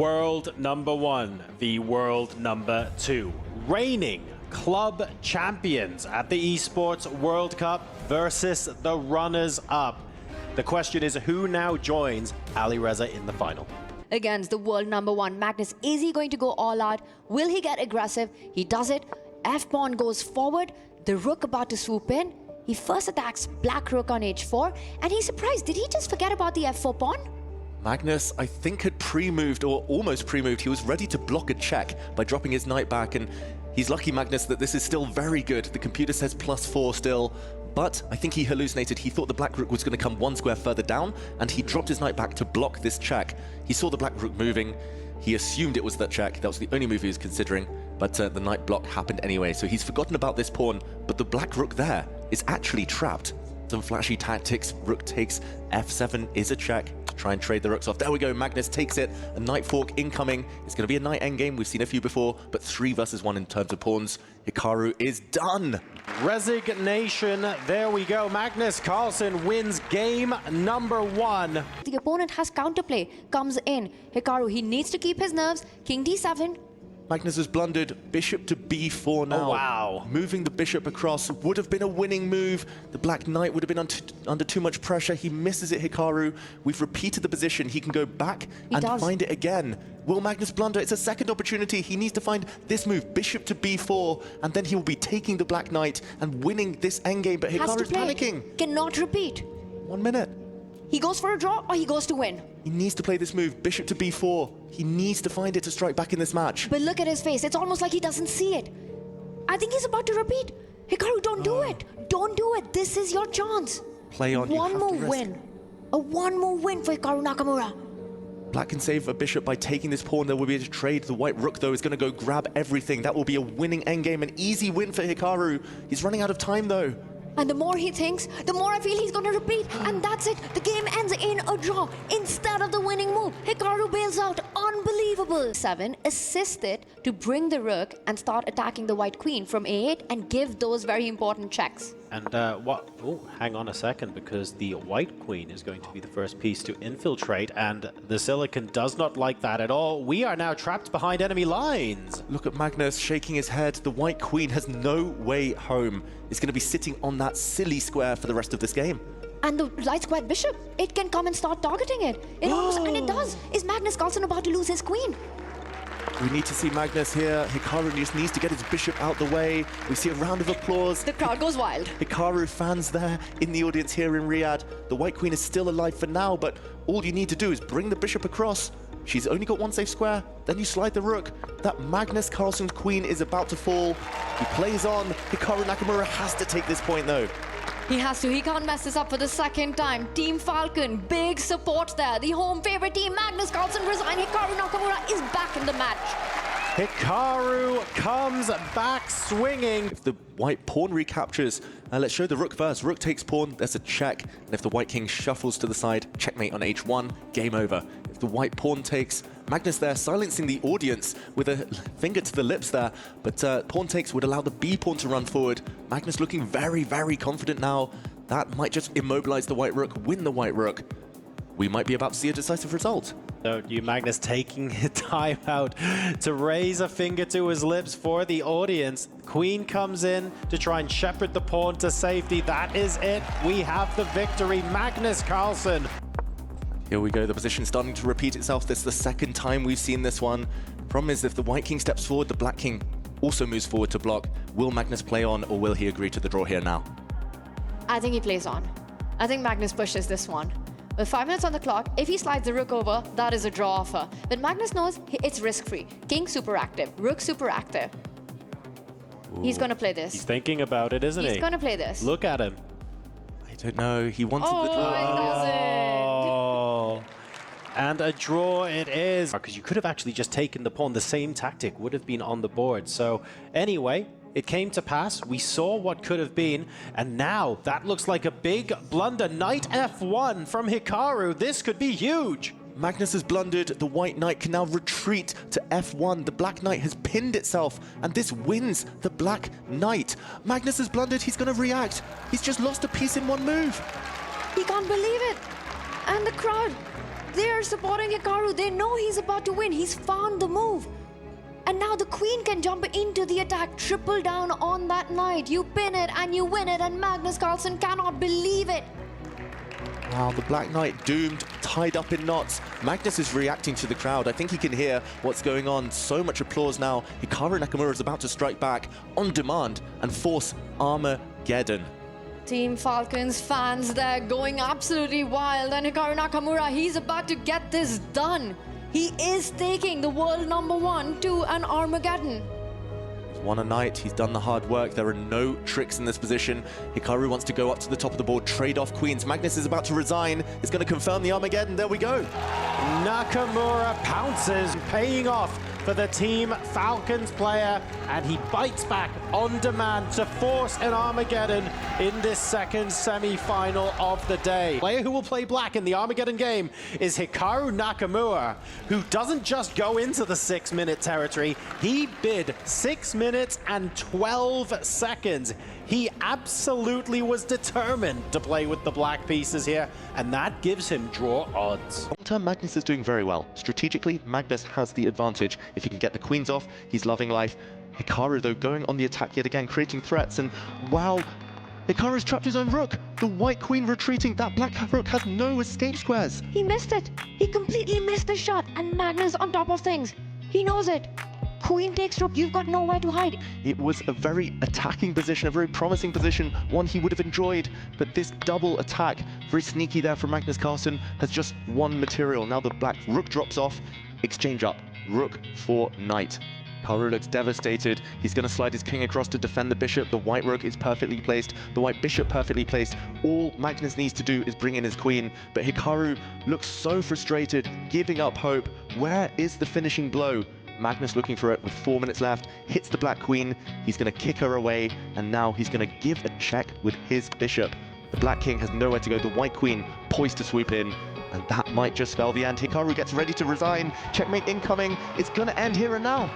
World number 1, the world number 2. Reigning club champions at the Esports World Cup versus the runners-up. The question is, who now joins Alireza in the final? Against the world number 1, Magnus, is he going to go all out? Will he get aggressive? He does it. F-pawn goes forward. The rook about to swoop in. He first attacks black rook on h4, and he's surprised. Did he just forget about the f4 pawn? Magnus, I think, had pre-moved, or almost pre-moved. He was ready to block a check by dropping his knight back, and he's lucky, Magnus, that this is still very good. The computer says +4 still, but I think he hallucinated. He thought the black rook was going to come one square further down, and he dropped his knight back to block this check. He saw the black rook moving. He assumed it was that check. That was the only move he was considering, but the knight block happened anyway, so he's forgotten about this pawn, but the black rook there is actually trapped. Some flashy tactics. Rook takes f7 is a check. Try and trade the rooks off. There we go, Magnus takes it. A knight fork incoming. It's going to be a knight endgame. We've seen a few before, but 3 versus 1 in terms of pawns. Hikaru is done. Resignation. There we go. Magnus Carlsen wins game number 1. The opponent has counterplay, comes in. Hikaru, he needs to keep his nerves. King d7. Magnus has blundered. Bishop to b4 now. Oh, wow. Moving the bishop across would have been a winning move. The black knight would have been under too much pressure. He misses it, Hikaru. We've repeated the position. He can go back and find it again. Will Magnus blunder? It's a second opportunity. He needs to find this move, bishop to b4, and then he will be taking the black knight and winning this endgame, but Hikaru's panicking. Cannot repeat. 1 minute. He goes for a draw or he goes to win. He needs to play this move, bishop to b4. He needs to find it to strike back in this match. But look at his face. It's almost like he doesn't see it. I think he's about to repeat. Hikaru, don't do it. Don't do it. This is your chance. Play on. One more win. A one-move win for Hikaru Nakamura. Black can save a bishop by taking this pawn. There will be a trade. The white rook, though, is going to go grab everything. That will be a winning endgame, an easy win for Hikaru. He's running out of time, though. And the more he thinks, the more I feel he's going to repeat. And that's it. The game ends in a draw instead of the winning move. Hikaru bails out. Unbelievable. 7 assisted to bring the rook and start attacking the white queen from a8 and give those very important checks. And what? Oh, hang on a second, because the white queen is going to be the first piece to infiltrate, and the Silicon does not like that at all. We are now trapped behind enemy lines. Look at Magnus shaking his head. The white queen has no way home. It's going to be sitting on that silly square for the rest of this game. And the light squared bishop, it can come and start targeting it. It almost, and it does. Is Magnus Carlsen about to lose his queen? We need to see Magnus here. Hikaru just needs to get his bishop out the way. We see a round of applause. The crowd goes wild. Hikaru fans there in the audience here in Riyadh. The white queen is still alive for now, but all you need to do is bring the bishop across. She's only got one safe square. Then you slide the rook. That Magnus Carlsen's queen is about to fall. He plays on. Hikaru Nakamura has to take this point, though. He has to. He can't mess this up for the second time. Team Falcon, big support there. The home favorite team, Magnus Carlsen resigned. Hikaru Nakamura is back in the match. Hikaru comes back swinging. If the white pawn recaptures, let's show the rook first. Rook takes pawn, there's a check. And if the white king shuffles to the side, checkmate on h1, game over. If the white pawn takes, Magnus there silencing the audience with a finger to the lips there. But pawn takes would allow the b pawn to run forward. Magnus looking very, very confident now. That might just immobilize the white rook, win the white rook. We might be about to see a decisive result. So you, Magnus, taking time out to raise a finger to his lips for the audience. Queen comes in to try and shepherd the pawn to safety. That is it. We have the victory. Magnus Carlsen. Here we go. The position starting to repeat itself. This is the second time we've seen this one. Problem is, if the white king steps forward, the black king also moves forward to block. Will Magnus play on, or will he agree to the draw here now? I think he plays on. I think Magnus pushes this one. With 5 minutes on the clock, if he slides the rook over, that is a draw offer. But Magnus knows it's risk-free. King super active, rook super active. Ooh, he's going to play this. He's thinking about it, isn't he? He's going to play this. Look at him. I don't know. He wanted the draw. Oh, and a draw it is. Because you could have actually just taken the pawn. The same tactic would have been on the board. So anyway, it came to pass. We saw what could have been, and now that looks like a big blunder. Knight f1 from Hikaru. This could be huge. Magnus has blundered. The white knight can now retreat to f1. The black knight has pinned itself, and this wins the black knight. Magnus has blundered. He's going to react. He's just lost a piece in one move. He can't believe it. And the crowd, They're supporting Hikaru. They know he's about to win. He's found the move. And now the queen can jump into the attack, triple down on that knight. You pin it and you win it, and Magnus Carlsen cannot believe it. Wow, the Black Knight doomed, tied up in knots. Magnus is reacting to the crowd. I think he can hear what's going on. So much applause now. Hikaru Nakamura is about to strike back on demand and force Armageddon. Team Falcons fans, they're going absolutely wild. And Hikaru Nakamura, he's about to get this done. He is taking the world #1 to an Armageddon. He's won a night, he's done the hard work. There are no tricks in this position. Hikaru wants to go up to the top of the board, trade off queens. Magnus is about to resign. It's going to confirm the Armageddon. There we go. Nakamura pounces, paying off for the Team Falcons player, and he bites back on demand to force an Armageddon in this second semi-final of the day. The player who will play black in the Armageddon game is Hikaru Nakamura, who doesn't just go into the 6-minute territory, he bid 6 minutes and 12 seconds. He absolutely was determined to play with the black pieces here, and that gives him draw odds. Long-term, Magnus is doing very well. Strategically, Magnus has the advantage. If he can get the queens off, he's loving life. Hikaru, though, going on the attack yet again, creating threats, and wow, Hikaru's trapped his own rook. The white queen retreating. That black rook has no escape squares. He missed it. He completely missed the shot, and Magnus on top of things. He knows it. Queen takes rook, you've got nowhere to hide. It was a very attacking position, a very promising position, one he would have enjoyed, but this double attack, very sneaky there from Magnus Carlsen, has just one material. Now the black rook drops off, exchange up, rook for knight. Hikaru looks devastated. He's going to slide his king across to defend the bishop. The white rook is perfectly placed, the white bishop perfectly placed. All Magnus needs to do is bring in his queen, but Hikaru looks so frustrated, giving up hope. Where is the finishing blow? Magnus looking for it with 4 minutes left, hits the black queen, he's going to kick her away, and now he's going to give a check with his bishop. The black king has nowhere to go, the white queen poised to swoop in, and that might just spell the end. Hikaru gets ready to resign, checkmate incoming, it's going to end here and now.